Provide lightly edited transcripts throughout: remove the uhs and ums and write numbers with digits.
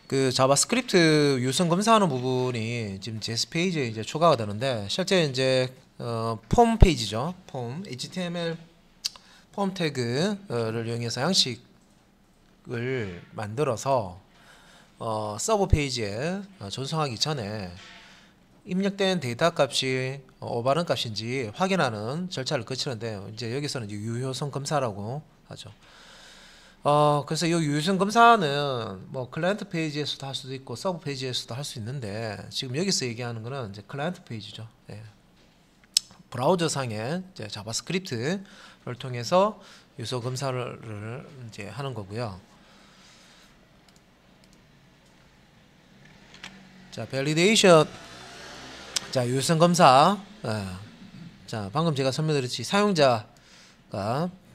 그 자바스크립트 유선 검사하는 부분이 지금 JS 페이지에 이제 추가가 되는데 실제 이제 폼 페이지죠. 폼 HTML 폼 태그를 이용해서 양식을 만들어서 서버 페이지에 전송하기 전에 입력된 데이터 값이 올바른 값인지 확인하는 절차를 거치는데 이제 여기서는 이제 유효성 검사라고 하죠. 그래서 이 유효성 검사는 뭐 클라이언트 페이지에서도 할 수도 있고 서버 페이지에서도 할 수 있는데 지금 여기서 얘기하는 거는 이제 클라이언트 페이지죠. 예. 브라우저 상에 이제 자바스크립트를 통해서 유효성 검사를 이제 하는 거고요. 자, 밸리데이션, 자, 유효성 검사. 자, 방금 제가 설명드렸듯이 사용자가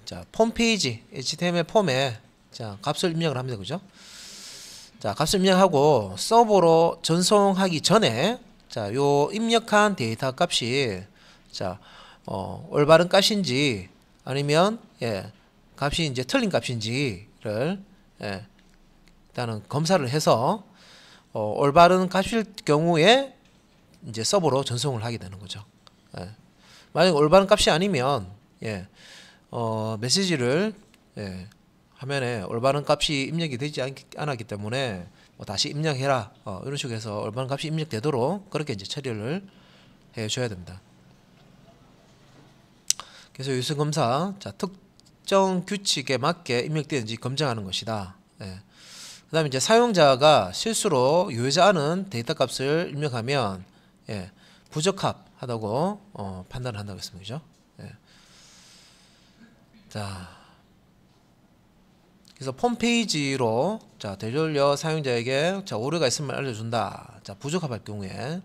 자, 폼 페이지 HTML 폼에 자, 값을 입력을 합니다. 그죠? 자, 값을 입력하고 서버로 전송하기 전에 자, 요 입력한 데이터 값이 자, 올바른 값인지 아니면 값이 이제 틀린 값인지를 일단은 검사를 해서 올바른 값일 경우에 이제 서버로 전송을 하게 되는 거죠. 만약 올바른 값이 아니면 메시지를 화면에 올바른 값이 입력이 되지 않았기 때문에 뭐 다시 입력해라 이런 식으로 해서 올바른 값이 입력되도록 그렇게 이제 처리를 해줘야 됩니다. 그래서 유선 검사, 자, 특정 규칙에 맞게 입력되는지 검증하는 것이다. 그 다음에 이제 사용자가 실수로 유효하지 않은 데이터 값을 입력하면 부적합하다고 판단을 한다고 했습니다. 그죠? 자, 그래서 홈페이지로 자, 되돌려 사용자에게 자, 오류가 있으면 알려준다. 자, 부적합할 경우에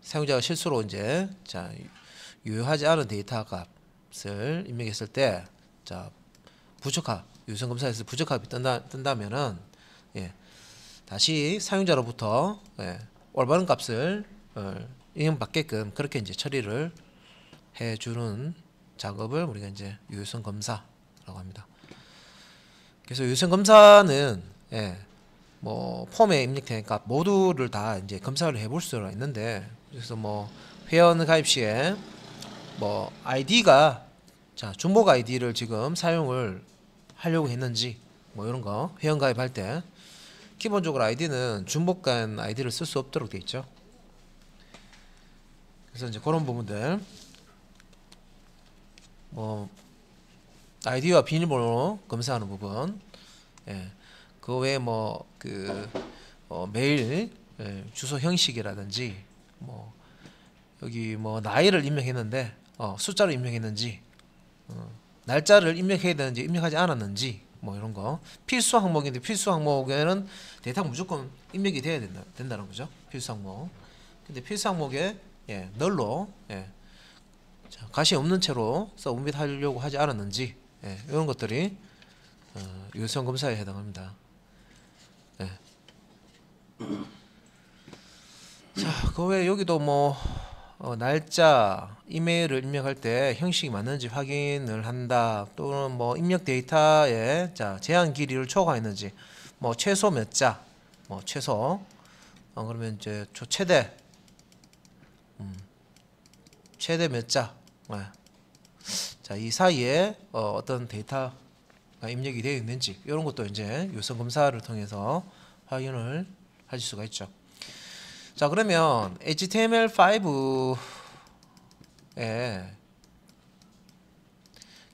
사용자가 실수로 이제 자, 유효하지 않은 데이터 값을 입력했을 때 자, 부적합, 유선 검사에서 부적합이 뜬다면은 다시 사용자로부터 올바른 값을 인용받게끔 그렇게 이제 처리를 해주는 작업을 우리가 이제 유효성 검사라고 합니다. 그래서 유효성 검사는 뭐 폼에 입력된 값 모두를 다 이제 검사를 해볼 수가 있는데 그래서 뭐 회원 가입 시에 뭐 아이디가 자 중복 아이디를 지금 사용을 하려고 했는지 뭐 이런 거 회원 가입할 때 기본적으로 아이디는 중복간 아이디를 쓸 수 없도록 되어 있죠. 그래서 이제 그런 부분들 뭐 아이디와 비밀번호 검사하는 부분, 그 외에 뭐 그 메일 주소 형식이라든지 뭐 여기 뭐 나이를 입력했는데 숫자로 입력했는지 날짜를 입력해야 되는지 입력하지 않았는지 뭐 이런 거 필수 항목인데 필수 항목에는 데이터가 무조건 입력이 돼야 된다는 거죠. 필수 항목. 근데 필수 항목에 널로 가시 없는 채로 서브밋하려고 하지 않았는지 이런 것들이 유효성 검사에 해당합니다. 자, 그 외에 여기도 뭐 날짜, 이메일을 입력할 때 형식이 맞는지 확인을 한다. 또는 뭐 입력 데이터에 자 제한 길이를 초과했는지, 뭐 최소 몇 자, 뭐 최소 그러면 이제 최대 최대 몇 자. 자, 이 사이에 어떤 데이터가 입력이 되어 있는지 이런 것도 이제 유선 검사를 통해서 확인을 하실 수가 있죠. 자, 그러면 HTML5에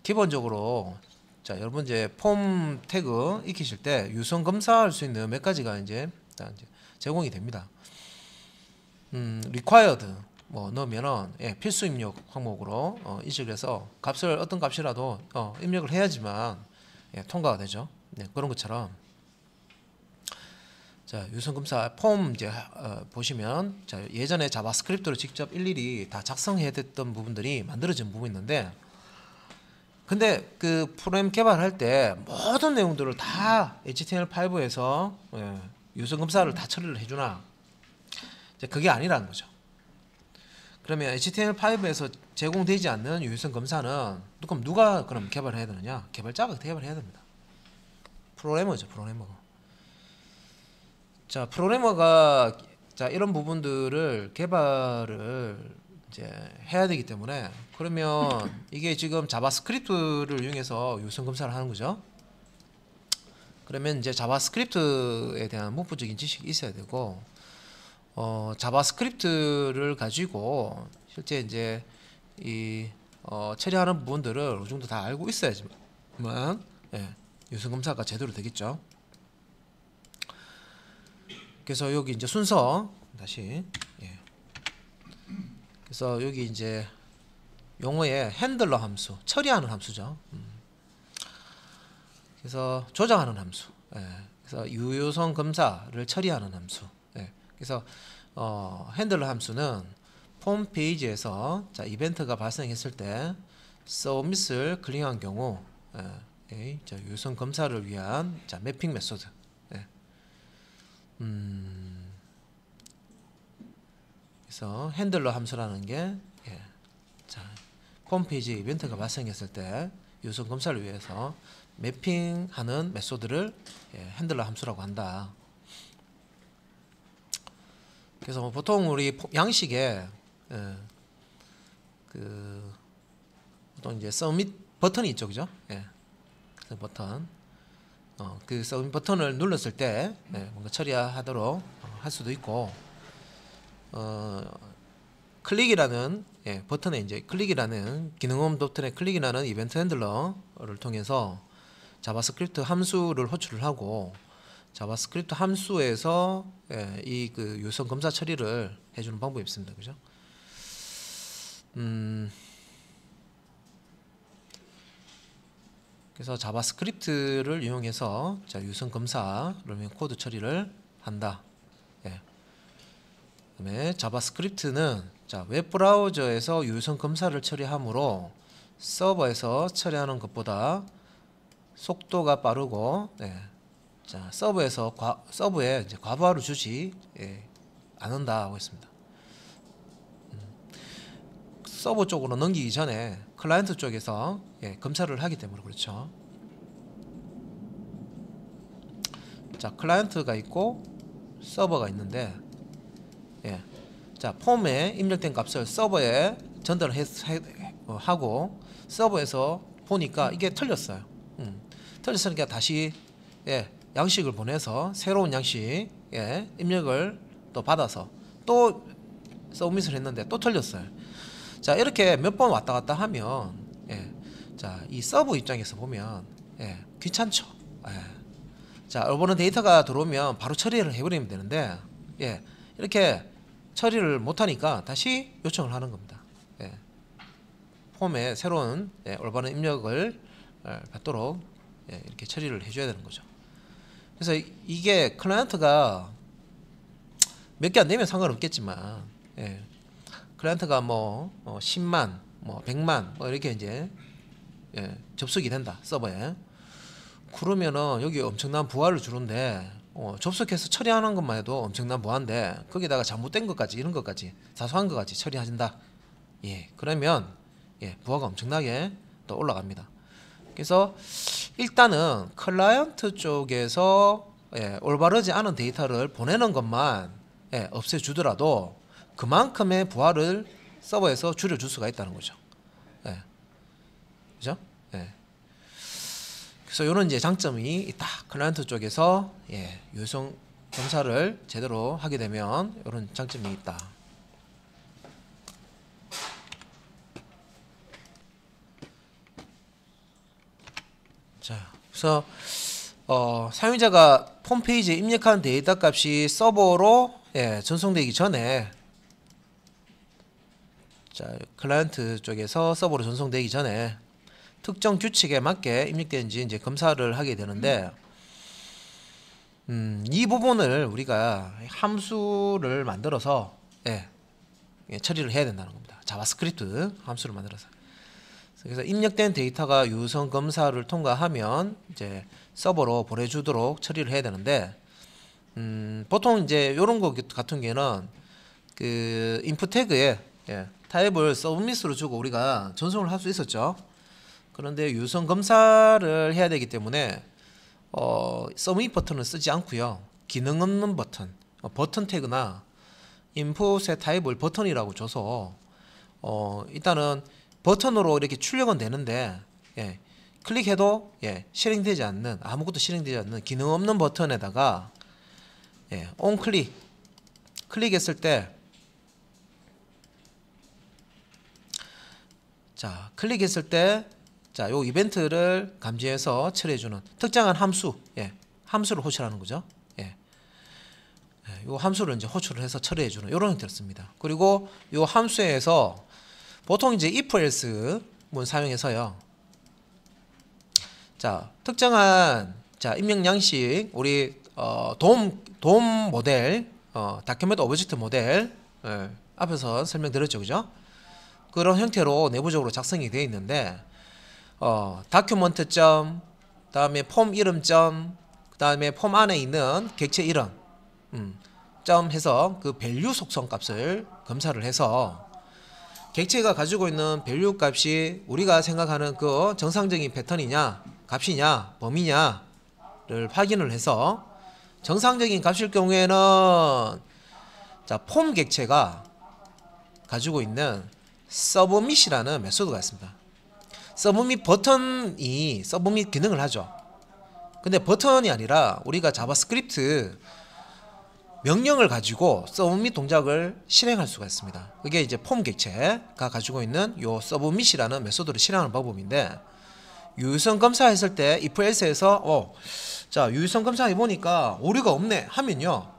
기본적으로 자, 여러분 이제 폼 태그 익히실 때 유선 검사할 수 있는 몇 가지가 이제 제공이 됩니다. required 뭐 넣으면은 필수 입력 항목으로 인식을 해서 값을 어떤 값이라도 입력을 해야지만 통과가 되죠. 그런 것처럼 자, 유선 검사 폼 이제 보시면 자, 예전에 자바스크립트로 직접 일일이 다 작성해야 됐던 부분들이 만들어진 부분이 있는데 근데 그 프로그램 개발할 때 모든 내용들을 다 HTML5에서 유선 검사를 다 처리를 해주나 이제 그게 아니라는 거죠. 그러면 HTML5에서 제공되지 않는 유효성 검사는 그럼 누가 그럼 개발해야 되느냐? 개발자가 개발해야 됩니다. 프로그래머죠, 프로그래머. 자, 프로그래머가 자, 이런 부분들을 개발을 이제 해야 되기 때문에 그러면 이게 지금 자바스크립트를 이용해서 유선 검사를 하는 거죠. 그러면 이제 자바스크립트에 대한 문법적인 지식이 있어야 되고 자바스크립트를 가지고 실제 이제 이 처리하는 부분들을 어느 정도 다 알고 있어야지만 예, 유선 검사가 제대로 되겠죠. 그래서 여기 이제 순서 다시 예. 그래서 여기 이제 용어에 핸들러 함수, 처리하는 함수죠. 그래서 조작하는 함수. 예. 그래서 유효성 검사를 처리하는 함수. 예. 그래서 핸들러 함수는 폼 페이지에서 자, 이벤트가 발생했을 때 서밋을 클릭한 경우 예. 자, 유효성 검사를 위한 자, 매핑 메소드. 예. 그래서 핸들러 함수라는 게 예. 자, 홈페이지 이벤트가 발생했을 때 유선 검사를 위해서 매핑하는 메소드를 예, 핸들러 함수라고 한다. 그래서 뭐 보통 우리 양식에 예, 그 보통 이제 서밋 버튼이 있죠, 그죠? 예, 그 버튼, 그 서밋 버튼을 눌렀을 때 예, 뭔가 처리하도록 할 수도 있고, 클릭이라는 예, 버튼에 이제 클릭이라는 기능음 버튼에 클릭이라는 이벤트 핸들러를 통해서 자바스크립트 함수를 호출을 하고 자바스크립트 함수에서 예, 이 그 유선 검사 처리를 해주는 방법이 있습니다, 그죠? 그래서 자바스크립트를 이용해서 자, 유선 검사를 위한 코드 처리를 한다. 예. 그다음에 자바스크립트는 자, 웹브라우저에서 유선 검사를 처리하므로 서버에서 처리하는 것보다 속도가 빠르고 네. 자, 서버에 이제 과부하를 주지 예, 않는다고 했습니다. 서버 쪽으로 넘기기 전에 클라이언트 쪽에서 예, 검사를 하기 때문에 그렇죠. 자, 클라이언트가 있고 서버가 있는데 예. 자, 폼에 입력된 값을 서버에 전달을 하고 서버에서 보니까 이게 틀렸어요. 틀렸으니까 다시 예, 양식을 보내서 새로운 양식 예, 입력을 또 받아서 또 서브밋을 했는데 또 틀렸어요. 자, 이렇게 몇 번 왔다 갔다 하면 예, 자, 이 서버 입장에서 보면 예, 귀찮죠. 예. 자, 요번에 데이터가 들어오면 바로 처리를 해버리면 되는데 예, 이렇게 처리를 못하니까 다시 요청을 하는 겁니다. 예. 폼에 새로운 예, 올바른 입력을 받도록 예, 이렇게 처리를 해줘야 되는 거죠. 그래서 이게 클라이언트가 몇 개 안 되면 상관없겠지만 예, 클라이언트가 뭐 10만, 뭐 100만 뭐 이렇게 이제 예, 접속이 된다 서버에. 그러면은 여기 엄청난 부하를 주는데 접속해서 처리하는 것만 해도 엄청난 부하인데 거기다가 잘못된 것까지 이런 것까지 사소한 것까지 처리하신다. 예, 그러면 예, 부하가 엄청나게 또 올라갑니다. 그래서 일단은 클라이언트 쪽에서 예, 올바르지 않은 데이터를 보내는 것만 예, 없애주더라도 그만큼의 부하를 서버에서 줄여줄 수가 있다는 거죠. 예, 그죠? 예. 그래서 이런 이제 장점이 있다. 클라이언트 쪽에서 예, 유효성 검사를 제대로 하게 되면 이런 장점이 있다. 자, 그래서 사용자가 홈페이지에 입력한 데이터 값이 서버로 예, 전송되기 전에 자, 클라이언트 쪽에서 서버로 전송되기 전에 특정 규칙에 맞게 입력되는지 이제 검사를 하게 되는데 이 부분을 우리가 함수를 만들어서 예, 처리를 해야 된다는 겁니다. 자바스크립트 함수를 만들어서. 그래서 입력된 데이터가 유선 검사를 통과하면 이제 서버로 보내주도록 처리를 해야 되는데 보통 이제 이런 거 같은 경우는 그 인풋 태그에 예, 타입을 서브밋으로 주고 우리가 전송을 할 수 있었죠. 그런데 유선 검사를 해야 되기 때문에 서브밋 버튼을 쓰지 않고요. 기능 없는 버튼, 버튼 태그나 인풋의 타입을 버튼이라고 줘서 일단은 버튼으로 이렇게 출력은 되는데 예, 클릭해도 예, 실행되지 않는, 아무것도 실행되지 않는 기능 없는 버튼에다가 예, 온 클릭했을 때, 자 클릭했을 때, 자 요 이벤트를 감지해서 처리해주는 특정한 함수, 예, 함수를 호출하는 거죠. 예, 요 함수를 이제 호출을 해서 처리해주는 이런 형태를 씁니다. 그리고 요 함수에서 보통 이제 if else 문 사용해서요. 자 특정한 자 입력 양식, 우리 도움 모델, 다큐멘트 오브젝트 모델 앞에서 설명드렸죠, 그죠? 그런 형태로 내부적으로 작성이 되어 있는데 다큐멘트 점, 그다음에 폼 이름 점, 그다음에 폼 안에 있는 객체 이름 점 해서 그 밸류 속성 값을 검사를 해서 객체가 가지고 있는 밸류 값이 우리가 생각하는 그 정상적인 패턴이냐, 값이냐, 범위냐를 확인을 해서 정상적인 값일 경우에는 자 폼 객체가 가지고 있는 서브밋이라는 메소드가 있습니다. 서브밋 버튼이 서브밋 기능을 하죠. 근데 버튼이 아니라 우리가 자바스크립트 명령을 가지고 서브밋 동작을 실행할 수가 있습니다. 그게 이제 폼 객체가 가지고 있는 요 서브밋이라는 메소드를 실행하는 방법인데, 유효성 검사했을 때 if else에서 자 유효성 검사해 보니까 오류가 없네 하면요,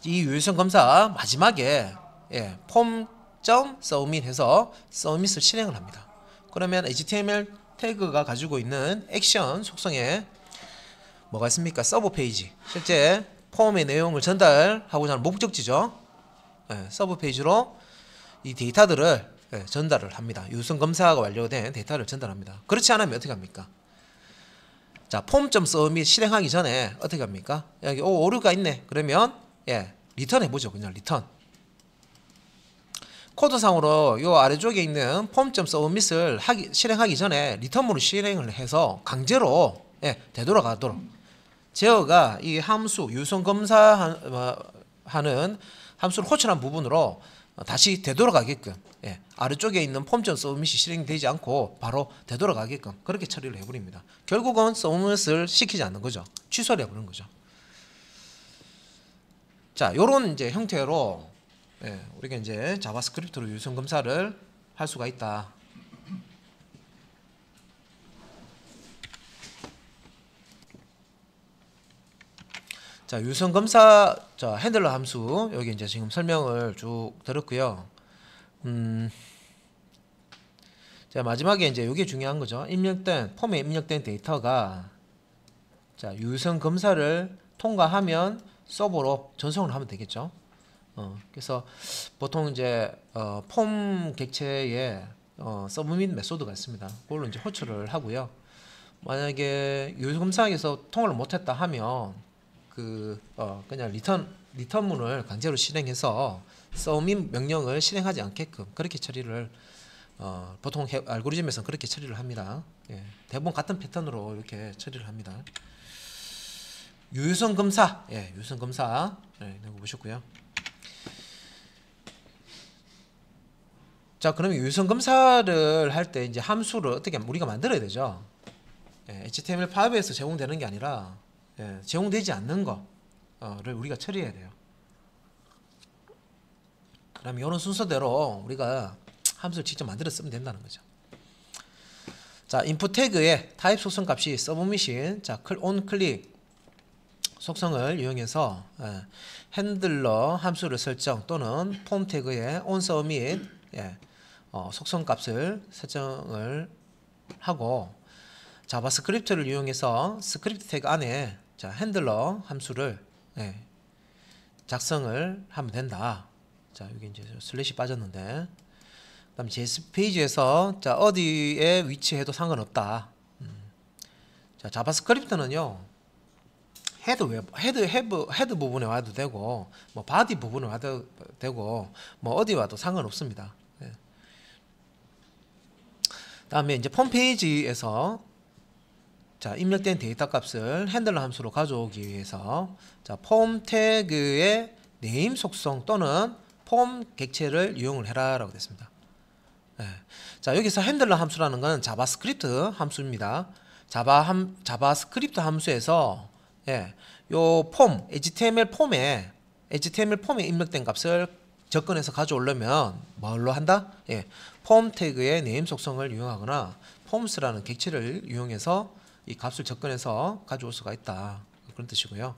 이 유효성 검사 마지막에 예, 폼.submit 해서 서브밋을 실행을 합니다. 그러면 HTML 태그가 가지고 있는 액션 속성에 뭐가 있습니까? 서브 페이지, 실제 폼의 내용을 전달하고자 하는 목적지죠. 예, 서브 페이지로 이 데이터들을 예, 전달을 합니다. 유효성 검사가 완료된 데이터를 전달합니다. 그렇지 않으면 어떻게 합니까? 자, 폼.submit 실행하기 전에 어떻게 합니까? 여기 오류가 있네. 그러면 예, 리턴 해보죠. 그냥 리턴. 코드상으로 요 아래쪽에 있는 폼.submit을 실행하기 전에 리턴문을 실행을 해서 강제로 예, 되돌아가도록 제어가 이 함수 유효성 검사하는 함수를 호출한 부분으로 다시 되돌아가게끔 예, 아래쪽에 있는 폼.submit이 실행되지 않고 바로 되돌아가게끔 그렇게 처리를 해버립니다. 결국은 서브밋을 시키지 않는 거죠. 취소를 해버리는 거죠. 자, 요런 이제 형태로 예, 우리가 이제 자바스크립트로 유효성 검사를 할 수가 있다. 자, 유효성 검사 자 핸들러 함수 여기 이제 지금 설명을 쭉 들었고요. 자, 마지막에 이제 이게 중요한 거죠. 입력된 폼에 입력된 데이터가 자 유효성 검사를 통과하면 서버로 전송을 하면 되겠죠. 그래서 보통 이제 폼 객체에 서브밋 메소드가 있습니다. 그걸로 이제 호출을 하고요. 만약에 유효성 검사에서 통과를 못했다 하면 그냥 리턴문을 강제로 실행해서 서브밋 명령을 실행하지 않게끔 그렇게 처리를 보통 알고리즘에서는 그렇게 처리를 합니다. 예, 대부분 같은 패턴으로 이렇게 처리를 합니다. 유효성 검사, 예, 유효성 검사, 네, 보셨고요. 자, 그러면 유효성 검사를 할 때 이제 함수를 어떻게 우리가 만들어야 되죠. 예, HTML5에서 제공되는 게 아니라 예, 제공되지 않는 거를 우리가 처리해야 돼요. 그럼 이런 순서대로 우리가 함수를 직접 만들어 쓰면 된다는 거죠. 자, 인풋 태그의 타입 속성 값이 서브밋인 자, 온 클릭 속성을 이용해서 예, 핸들러 함수를 설정 또는 폼 태그의 on submit 예, 속성 값을 설정을 하고 자바스크립트를 이용해서 스크립트 태그 안에 자, 핸들러 함수를 예, 작성을 하면 된다. 자, 여기 이제 슬래시 빠졌는데, 그다음 JS 페이지에서 자 어디에 위치해도 상관없다. 자, 자바스크립트는요 헤드 부분에 와도 되고 뭐 바디 부분에 와도 되고 뭐 어디 와도 상관없습니다. 예. 다음에 이제 폼 페이지에서 자, 입력된 데이터 값을 핸들러 함수로 가져오기 위해서 자, 폼 태그의 네임 속성 또는 폼 객체를 이용을 해라 라고 됐습니다. 예. 자, 여기서 핸들러 함수라는 건 자바스크립트 함수입니다. 자바스크립트 함수에서 예, 요 폼, HTML 폼에 입력된 값을 접근해서 가져오려면 뭘로 한다? 예, 폼 태그의 네임 속성을 이용하거나 폼스라는 객체를 이용해서 이 값을 접근해서 가져올 수가 있다. 그런 뜻이고요.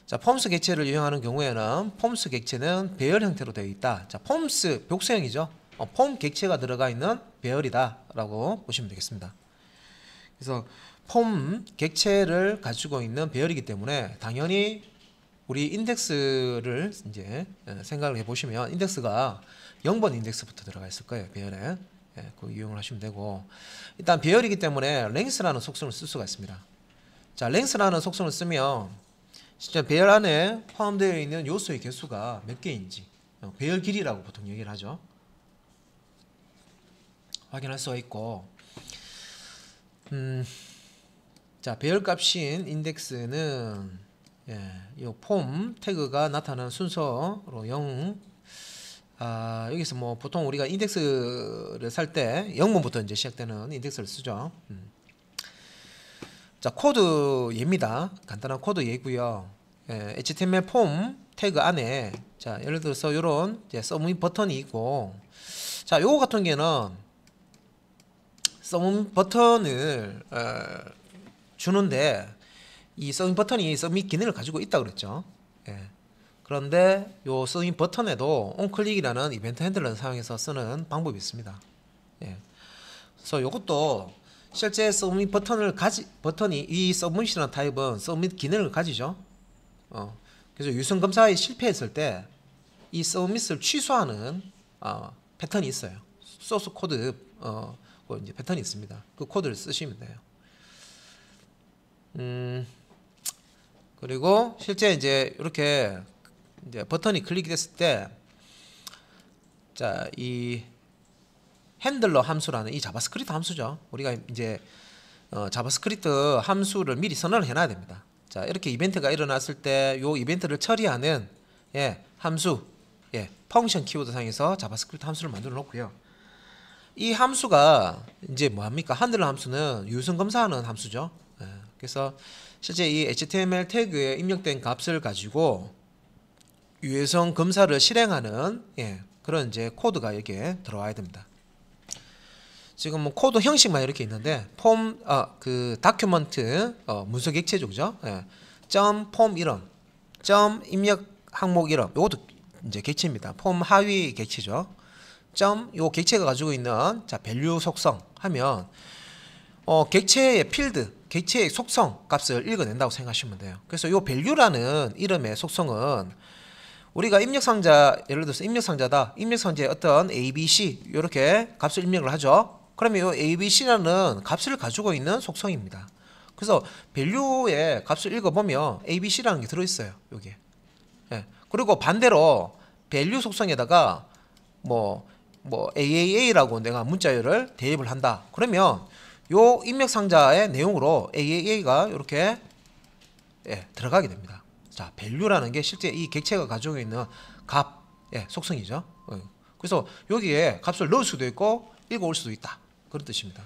자, 폼스 객체를 이용하는 경우에는 폼스 객체는 배열 형태로 되어 있다. 자, 폼스 복수형이죠. 폼 객체가 들어가 있는 배열이다 라고 보시면 되겠습니다. 그래서 폼 객체를 가지고 있는 배열이기 때문에 당연히 우리 인덱스를 이제 생각을 해보시면 인덱스가 0번 인덱스부터 들어가 있을 거예요. 배열에. 예, 그 이용을 하시면 되고, 일단 배열이기 때문에 length라는 속성을 쓸 수가 있습니다. 자, length라는 속성을 쓰면 진짜 배열 안에 포함되어 있는 요소의 개수가 몇 개인지 배열 길이라고 보통 얘기를 하죠. 확인할 수가 있고, 자, 배열 값인 인덱스는 예, 이 폼 태그가 나타나는 순서로 0. 여기서 뭐 보통 우리가 인덱스를 살 때 0번부터 이제 시작되는 인덱스를 쓰죠. 자, 코드 예입니다. 간단한 코드 예고요. 예, HTML 폼 태그 안에 자, 예를 들어서 이런 서브밋 버튼이 있고, 자, 요거 같은 경우는 서브밋 버튼을 주는데 이 서브밋 버튼이 서브밋 기능을 가지고 있다 그랬죠. 예. 그런데 요 서브밋 버튼에도 onClick이라는 이벤트 핸들러를 사용해서 쓰는 방법이 있습니다. 예. 그래서 요것도 실제 서브밋 버튼이 이 서브밋이라는 타입은 서브밋 기능을 가지죠. 그래서 유선 검사에 실패했을 때 이 서브밋을 취소하는 패턴이 있어요. 소스 코드 그 이제 패턴이 있습니다. 그 코드를 쓰시면 돼요. 그리고 실제 이제 이렇게 이제 버튼이 클릭됐을 때, 자, 이 핸들러 함수라는 이 자바스크립트 함수죠. 우리가 이제 자바스크립트 함수를 미리 선언을 해놔야 됩니다. 자, 이렇게 이벤트가 일어났을 때 요 이벤트를 처리하는 예, 함수, 예, 펑션 키워드 상에서 자바스크립트 함수를 만들어 놓고요. 이 함수가 이제 뭐합니까? 핸들러 함수는 유선 검사하는 함수죠. 예, 그래서 실제 이 HTML 태그에 입력된 값을 가지고 유해성 검사를 실행하는 예, 그런 이제 코드가 여기에 들어와야 됩니다. 지금 뭐 코드 형식만 이렇게 있는데 그 다큐먼트 문서 객체죠, 그죠? 예. 폼 이름, 입력 항목 이름, 요것도 이제 객체입니다. 폼 하위 객체죠. 요 객체가 가지고 있는 자 밸류 속성 하면 객체의 필드, 객체의 속성 값을 읽어낸다고 생각하시면 돼요. 그래서 요 밸류라는 이름의 속성은 우리가 입력상자, 예를 들어서 입력상자다. 입력상자에 어떤 ABC 이렇게 값을 입력을 하죠. 그러면 이 ABC라는 값을 가지고 있는 속성입니다. 그래서 밸류의 값을 읽어보면 ABC라는 게 들어있어요. 여기에. 예. 그리고 반대로 밸류 속성에다가 뭐 AAA라고 내가 문자열을 대입을 한다. 그러면 요 입력상자의 내용으로 AAA가 이렇게 예, 들어가게 됩니다. 자, 밸류라는 게 실제 이 객체가 가지고 있는 값, 예, 속성이죠. 그래서 여기에 값을 넣을 수도 있고 읽어올 수도 있다. 그런 뜻입니다.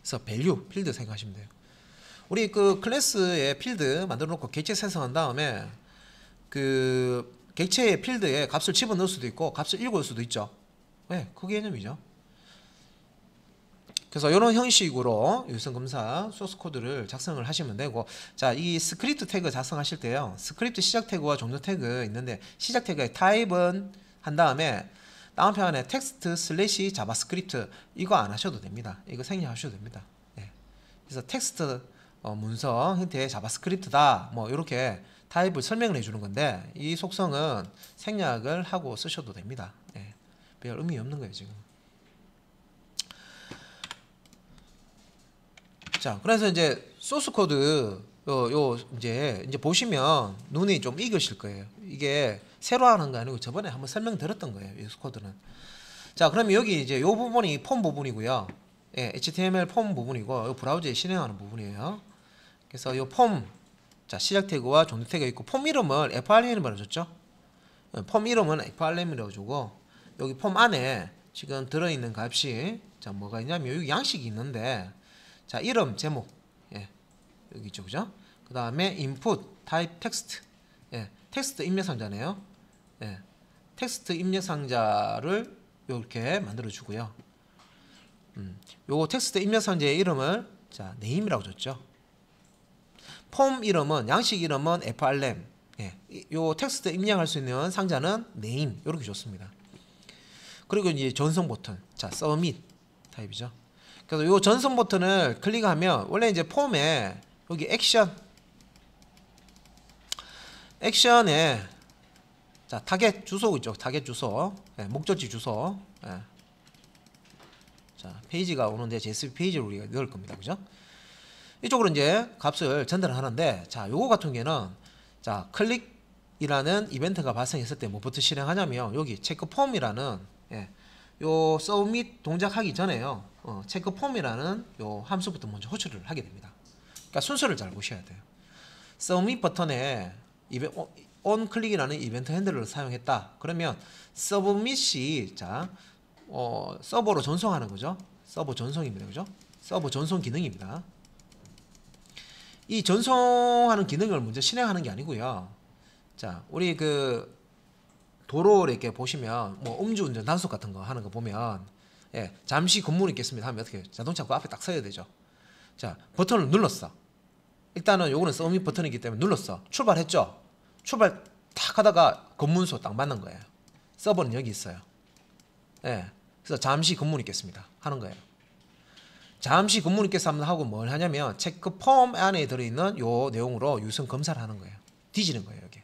그래서 밸류, 필드 생각하시면 돼요. 우리 그 클래스에 필드 만들어 놓고 객체 생성한 다음에 그 객체의 필드에 값을 집어넣을 수도 있고 값을 읽어올 수도 있죠. 네, 그 개념이죠. 그래서 이런 형식으로 유선 검사 소스 코드를 작성을 하시면 되고, 자, 이 스크립트 태그 작성하실 때요, 스크립트 시작 태그와 종료 태그 있는데, 시작 태그의 타입은 한 다음에 다운표안에 텍스트 슬래시 자바스크립트 이거 안 하셔도 됩니다. 이거 생략하셔도 됩니다. 네. 그래서 텍스트 문서 형태의 자바스크립트다 뭐 이렇게 타입을 설명을 해주는 건데, 이 속성은 생략을 하고 쓰셔도 됩니다. 네. 별 의미 없는 거예요 지금. 자, 그래서 이제 소스 코드 이제 보시면 눈이 좀 익으실 거예요. 이게 새로 하는 거 아니고 저번에 한번 설명드렸던 거예요. 이 코드는. 자, 그러면 여기 이제 요 부분이 폼 부분이고요. 예, HTML 폼 부분이고 요 브라우저에 실행하는 부분이에요. 그래서 요 폼, 자 시작 태그와 종료 태그가 있고 폼 이름을 frm이라고 줬죠. 폼 이름은 frm이라고 주고 여기 폼 안에 지금 들어있는 값이 자 뭐가 있냐면 여기 양식이 있는데 자 이름 제목 예 여기 있죠 그죠? 그 다음에 input type text 예 텍스트 입력 상자네요. 예 텍스트 입력 상자를 이렇게 만들어 주고요. 요 텍스트 입력 상자의 이름을 자 name이라고 줬죠. 폼 이름은 양식 이름은 frm 예, 요 텍스트 입력할 수 있는 상자는 name 이렇게 줬습니다. 그리고 이제 전송 버튼 자 submit 타입이죠. 그래서 요 전송 버튼을 클릭하면 원래 이제 폼에 여기 액션에 자 타겟 주소 있죠. 타겟 주소 예, 목적지 주소 예. 자 페이지가 오는데 JSP 페이지를 우리가 넣을 겁니다. 그죠? 이쪽으로 이제 값을 전달을 하는데 자 요거 같은 경우는 자 클릭이라는 이벤트가 발생했을 때 뭐부터 실행하냐면 여기 체크폼이라는 예, 요 서브밋 동작하기 전에요. 체크폼이라는 요 함수부터 먼저 호출을 하게 됩니다. 그러니까 순서를 잘 보셔야 돼요. 서브밋 버튼에 on 클릭이라는 이벤트 핸들을 사용했다. 그러면 서브밋이 자 서버로 전송하는 거죠. 서버 전송입니다. 그죠? 서버 전송 기능입니다. 이 전송하는 기능을 먼저 실행하는 게 아니고요. 자, 우리 그 도로를 이렇게 보시면 뭐 음주운전 단속 같은 거 하는 거 보면 예, 잠시 근무는 있겠습니다 하면 어떻게 자동차 그 앞에 딱 서야 되죠. 자, 버튼을 눌렀어. 일단은 요거는 서밋 버튼이기 때문에 눌렀어. 출발했죠. 출발 탁 하다가 검문소 딱 맞는 거예요. 서버는 여기 있어요. 예, 그래서 잠시 근무는 있겠습니다 하는 거예요. 잠시 근무 있겠습니다 하고 뭘 하냐면 체크 폼 안에 들어있는 요 내용으로 유선 검사를 하는 거예요. 뒤지는 거예요 여기.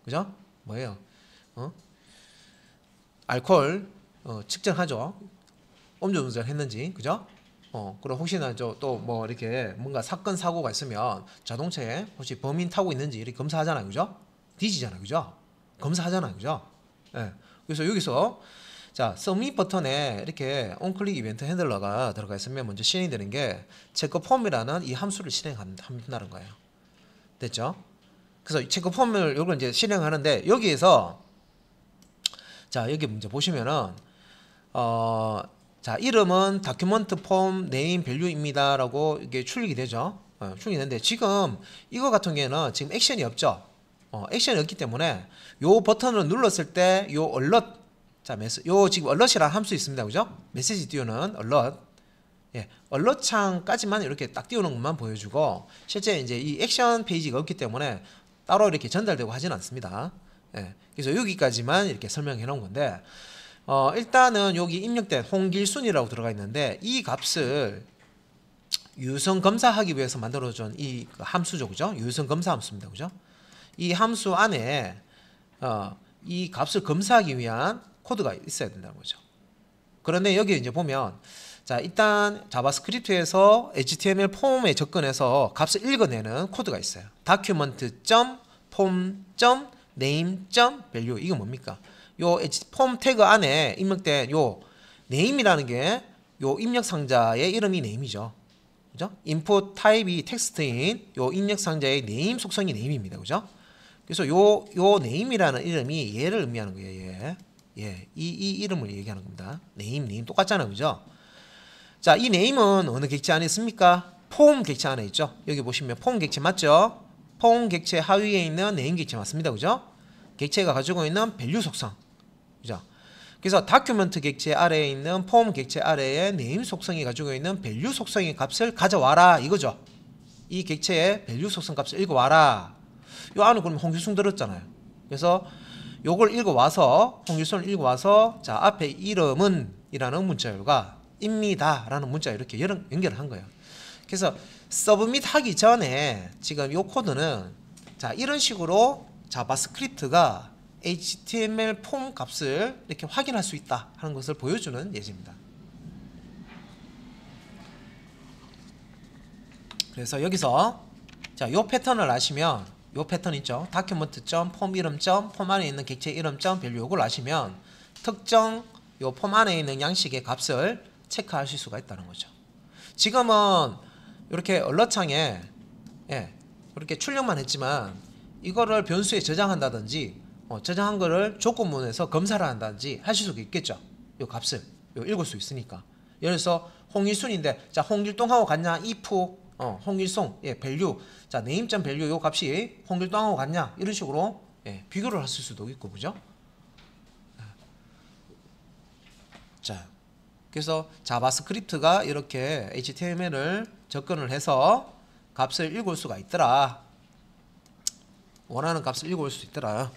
그죠? 뭐예요? 알코올 측정하죠. 음주운전 했는지 그죠? 그리고 혹시나 또 뭐 이렇게 뭔가 사건 사고가 있으면 자동차에 혹시 범인 타고 있는지 이렇게 검사하잖아요. 그죠? 뒤지잖아요. 그죠? 검사하잖아요. 그죠? 예. 그래서 여기서 자, 서밋 버튼에 이렇게 onClick 이벤트 핸들러가 들어가 있으면 먼저 실행이 되는 게 체크폼이라는 이 함수를 실행한다는 거예요. 됐죠? 그래서 체크폼을 이걸 이제 실행하는데 여기에서 자, 여기 문제 보시면은 자, 이름은 다큐먼트 폼 네임 밸류입니다라고 이게 출력이 되죠. 출력이 되는데 지금 이거 같은 경우에는 지금 액션이 없죠. 액션이 없기 때문에 요 버튼을 눌렀을 때 요 얼럿 자, 요 지금 얼럿이라는 함수 있습니다. 그죠? 메시지 띄우는 얼럿. 예, 얼럿 창까지만 이렇게 딱 띄우는 것만 보여주고 실제 이제 이 액션 페이지가 없기 때문에 따로 이렇게 전달되고 하진 않습니다. 예, 그래서 여기까지만 이렇게 설명해 놓은 건데 일단은 여기 입력된 홍길순이라고 들어가 있는데 이 값을 유선 검사하기 위해서 만들어준 이 함수죠. 그죠? 유선 검사 함수입니다. 그죠? 이 함수 안에 이 값을 검사하기 위한 코드가 있어야 된다는 거죠. 그런데 여기 이제 보면 자 일단 자바스크립트에서 HTML 폼에 접근해서 값을 읽어내는 코드가 있어요. document.form.name.value 이게 뭡니까? 요 폼 태그 안에 입력된 요 name이라는 게 요 입력 상자의 이름이 name이죠. 그죠? input 타입이 텍스트인 요 입력 상자의 name 속성이 name입니다. 그죠? 그래서 요 name이라는 이름이 얘를 의미하는 거예요. 예, 이 이름을 얘기하는 겁니다. name 똑같잖아요. 그죠? 자, 이 name은 어느 객체 안에 있습니까? 폼 객체 안에 있죠. 여기 보시면 폼 객체 맞죠? 폼 객체 하위에 있는 name 객체 맞습니다. 그죠? 객체가 가지고 있는 value 속성. 그죠? 그래서 다큐멘트 객체 아래에 있는 폼 객체 아래에 name 속성이 가지고 있는 value 속성의 값을 가져와라 이거죠. 이 객체의 value 속성 값을 읽어와라. 요 안에 그러면 홍길순 들었잖아요. 그래서 요걸 읽어와서 홍길순을 읽어와서 자 앞에 이름은 이라는 문자열과 입니다 라는 문자 이렇게 연결을 한 거예요. 그래서 서브밋 하기 전에 지금 요 코드는 자 이런 식으로 자바스크립트가 HTML 폼 값을 이렇게 확인할 수 있다 하는 것을 보여주는 예제입니다. 그래서 여기서 자 요 패턴을 아시면 요 패턴 있죠. document.form 이름.폼 안에 있는 객체 이름.value 요걸 아시면 특정 요 폼 안에 있는 양식의 값을 체크하실 수가 있다는 거죠. 지금은 이렇게 얼럿창에 예, 이렇게 출력만 했지만 이거를 변수에 저장한다든지 저장한 거를 조건문에서 검사를 한다든지 하실 수가 있겠죠. 요 값을 요 읽을 수 있으니까. 예를 들어서 홍일순인데 자 홍길동하고 같냐 if 홍일송 예 value 자 name.value 요 값이 홍길동하고 같냐 이런 식으로 예, 비교를 하실 수도 있고 그죠? 자 그래서 자바스크립트가 이렇게 HTML을 접근을 해서 값을 읽을 수가 있더라. 원하는 값을 읽을 수 있더라.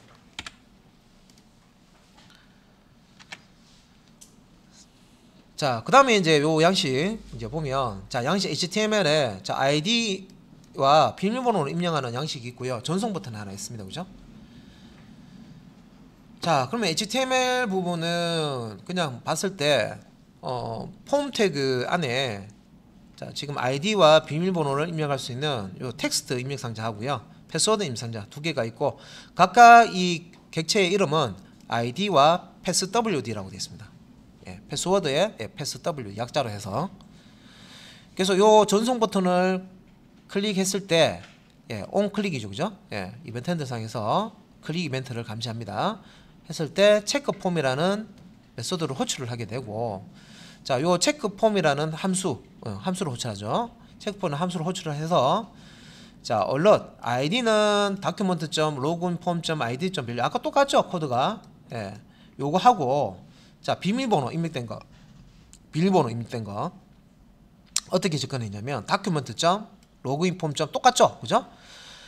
자, 그 다음에 이제 요 양식 이제 보면 자 양식 HTML에 자 ID와 비밀번호를 입력하는 양식이 있고요. 전송 버튼이 하나 있습니다. 그죠? 자, 그러면 HTML 부분은 그냥 봤을 때 폼 태그 안에 자 지금 ID와 비밀번호를 입력할 수 있는 요 텍스트 입력 상자하고요. 패스워드 입력 상자 두 개가 있고 각각 이 객체의 이름은 ID와 passwd라고 되어 있습니다. 예, 패스워드에 예, passw 약자로 해서 그래서 요 전송 버튼을 클릭했을 때 예, on 클릭이죠, 그죠? 예, 이벤트 핸들상에서 클릭 이벤트를 감지합니다. 했을 때 체크 폼이라는 메소드를 호출을 하게 되고 자, 요 체크 폼이라는 함수를 호출하죠. 체크 폼은 함수를 호출을 해서 자, alert id는 document.loginform.id.value 아까 똑같죠, 코드가. 예. 요거 하고 자, 비밀번호 입력된 거. 비밀번호 입력된 거. 어떻게 접근했냐면 document.loginform. 똑같죠? 그죠?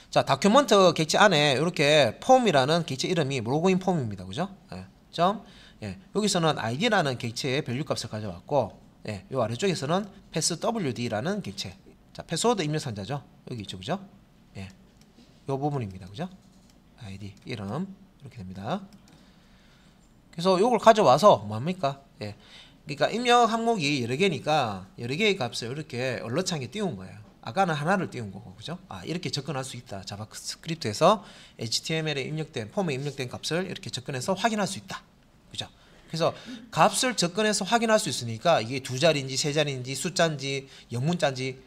자, 다큐먼트 객체 안에 이렇게 폼이라는 객체 이름이 로그인 폼입니다. 그죠? 예. 예. 여기서는 id라는 객체의 밸류 값을 가져왔고 예. 요 아래쪽에서는 passwd라는 객체. 자, 패스워드 입력 상자죠. 여기 있죠. 그죠? 예. 요 부분입니다. 그죠? id 이름 이렇게 됩니다. 그래서 요걸 가져와서 뭐합니까? 예. 그러니까 입력 항목이 여러 개니까 여러 개의 값을 이렇게 얼러창에 띄운 거예요. 아까는 하나를 띄운 거고, 그죠? 아, 이렇게 접근할 수 있다. 자바스크립트에서 HTML에 입력된, 폼에 입력된 값을 이렇게 접근해서 확인할 수 있다. 그죠? 그래서 값을 접근해서 확인할 수 있으니까 이게 두 자리인지 세 자리인지 숫자인지 영문자인지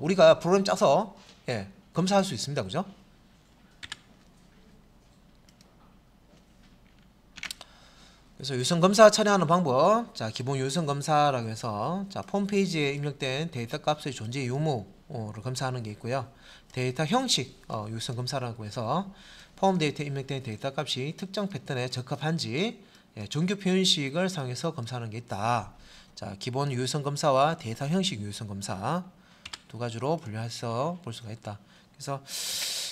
우리가 프로그램 짜서 예, 검사할 수 있습니다. 그죠? 그래서 유선 검사 처리하는 방법, 자 기본 유선 검사라고 해서 자 홈페이지에 입력된 데이터 값의 존재 유무를 검사하는 게 있고요. 데이터 형식 유선 검사라고 해서 폼 데이터에 입력된 데이터 값이 특정 패턴에 적합한지 정규 표현식을 사용해서 검사하는 게 있다. 자 기본 유선 검사와 데이터 형식 유선 검사 두 가지로 분류해서 볼 수가 있다. 그래서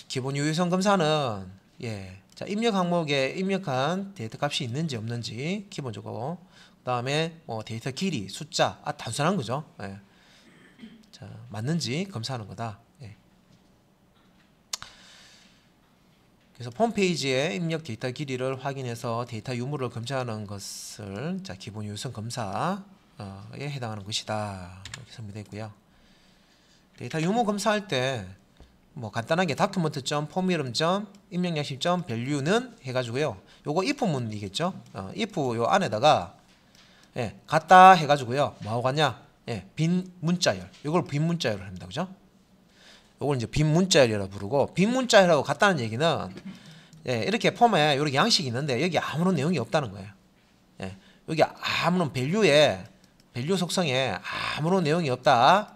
기본 유선 검사는 자 입력 항목에 입력한 데이터 값이 있는지 없는지 기본적으로 그 다음에 데이터 길이 숫자 단순한 거죠. 예. 자 맞는지 검사하는 거다. 예. 그래서 홈페이지에 입력 데이터 길이를 확인해서 데이터 유무를 검사하는 것을 자 기본 유선 검사에 해당하는 것이다. 이렇게 설명되어 있고요. 데이터 유무 검사할 때 뭐 간단하게 document.form 이름 입력 양식 value는 해가지고요. 요거 if 문이겠죠. if 요 안에다가 갖다 해가지고요. 뭐하고 같냐? 빈 문자열. 요걸 빈 문자열을 합니다. 그죠? 요걸 이제 빈 문자열이라고 부르고 빈 문자열하고 같다는 얘기는 이렇게 폼에 이렇게 양식이 있는데 여기 아무런 내용이 없다는 거예요. 여기 아무런 밸류 속성에 아무런 내용이 없다.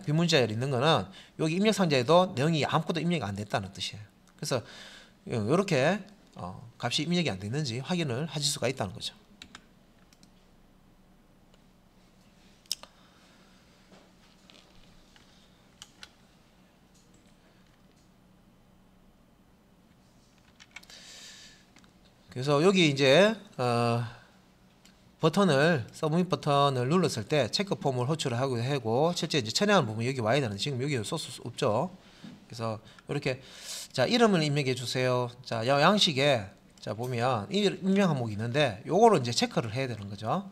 빈 문자열이 있는 거는 여기 입력 상자에도 내용이 아무것도 입력이 안 됐다는 뜻이에요. 그래서 이렇게 값이 입력이 안 됐는지 확인을 하실 수가 있다는 거죠. 그래서 여기 이제 서브밋 버튼을 눌렀을 때 체크 폼을 호출을 하고 실제 이제 처리하는 부분 여기 와야 되는데 지금 여기 쏠 수 없죠. 그래서 이렇게 자 이름을 입력해 주세요. 자 양식에 자 보면 입력 항목이 있는데 요거를 이제 체크를 해야 되는 거죠.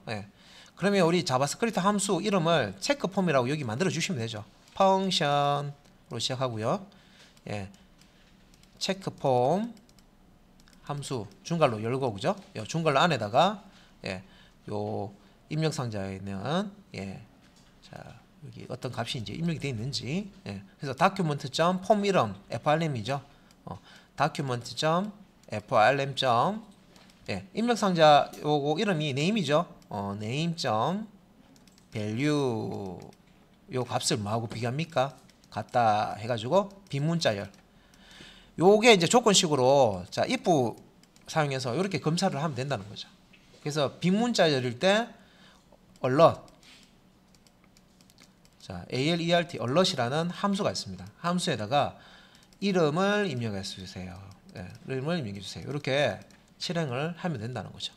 그러면 우리 자바스크립트 함수 이름을 체크 폼이라고 여기 만들어 주시면 되죠. 펑션으로 시작하고요. 체크 폼 함수 중괄로 열고 그죠? 중괄로 안에다가 요 입력 상자에 있는 자 여기 어떤 값이 이제 입력이 되어 있는지. 예. 그래서 document.form 이름 frm이죠. document.frm. 예. 입력 상자 요거 이름이 name이죠. name.value 요 값을 뭐하고 비교합니까? 같다 해가지고 빈문자열. 요게 이제 조건식으로 자 if 사용해서 이렇게 검사를 하면 된다는 거죠. 그래서 빈문자열일 때 alert, 자 alert alert이라는 함수가 있습니다. 함수에다가 이름을 입력해 주세요. 예, 이름을 입력해 주세요. 이렇게 실행을 하면 된다는 거죠.